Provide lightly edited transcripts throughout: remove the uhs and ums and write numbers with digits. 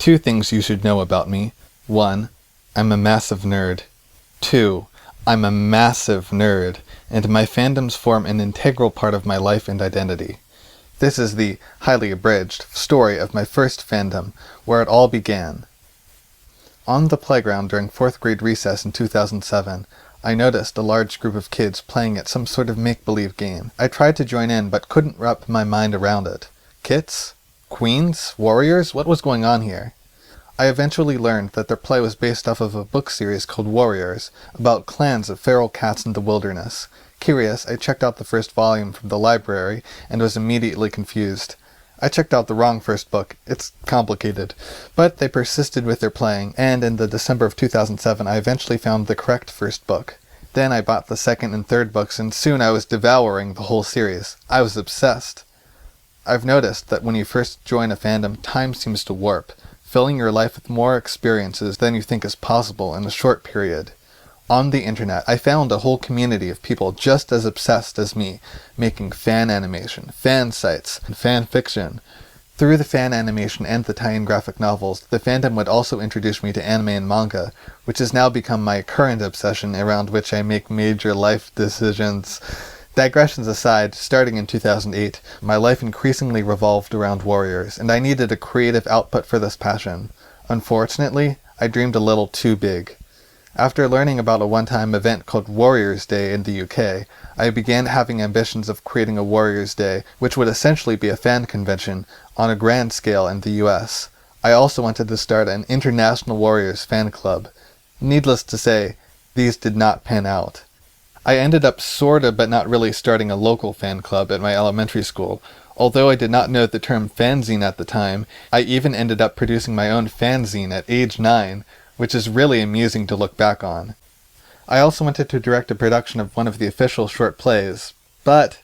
2 things you should know about me. 1. I'm a massive nerd. 2. I'm a massive nerd, and my fandoms form an integral part of my life and identity. This is the, highly abridged, story of my first fandom, where it all began. On the playground during 4th grade recess in 2007, I noticed a large group of kids playing at some sort of make-believe game. I tried to join in, but couldn't wrap my mind around it. Kits? Queens? Warriors? What was going on here? I eventually learned that their play was based off of a book series called Warriors, about clans of feral cats in the wilderness. Curious, I checked out the first volume from the library and was immediately confused. I checked out the wrong first book. It's complicated. But they persisted with their playing, and in the December of 2007 I eventually found the correct first book. Then I bought the second and third books, and soon I was devouring the whole series. I was obsessed. I've noticed that when you first join a fandom, time seems to warp, filling your life with more experiences than you think is possible in a short period. On the internet, I found a whole community of people just as obsessed as me, making fan animation, fan sites, and fan fiction. Through the fan animation and the tie-in graphic novels, the fandom would also introduce me to anime and manga, which has now become my current obsession around which I make major life decisions. Digressions aside, starting in 2008, my life increasingly revolved around Warriors, and I needed a creative output for this passion. Unfortunately, I dreamed a little too big. After learning about a one-time event called Warriors Day in the UK, I began having ambitions of creating a Warriors Day, which would essentially be a fan convention, on a grand scale in the US. I also wanted to start an International Warriors fan club. Needless to say, these did not pan out. I ended up sorta but not really starting a local fan club at my elementary school. Although I did not know the term fanzine at the time, I even ended up producing my own fanzine at age 9, which is really amusing to look back on. I also wanted to direct a production of one of the official short plays, but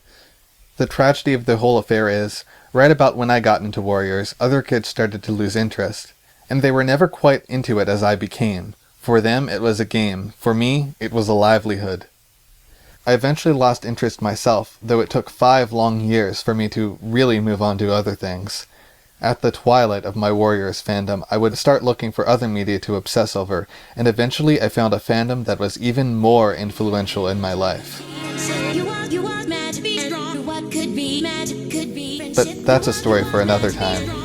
the tragedy of the whole affair is, right about when I got into Warriors, other kids started to lose interest, and they were never quite into it as I became. For them, it was a game. For me, it was a livelihood. I eventually lost interest myself, though it took 5 long years for me to really move on to other things. At the twilight of my Warriors fandom, I would start looking for other media to obsess over, and eventually I found a fandom that was even more influential in my life. But that's a story for another time.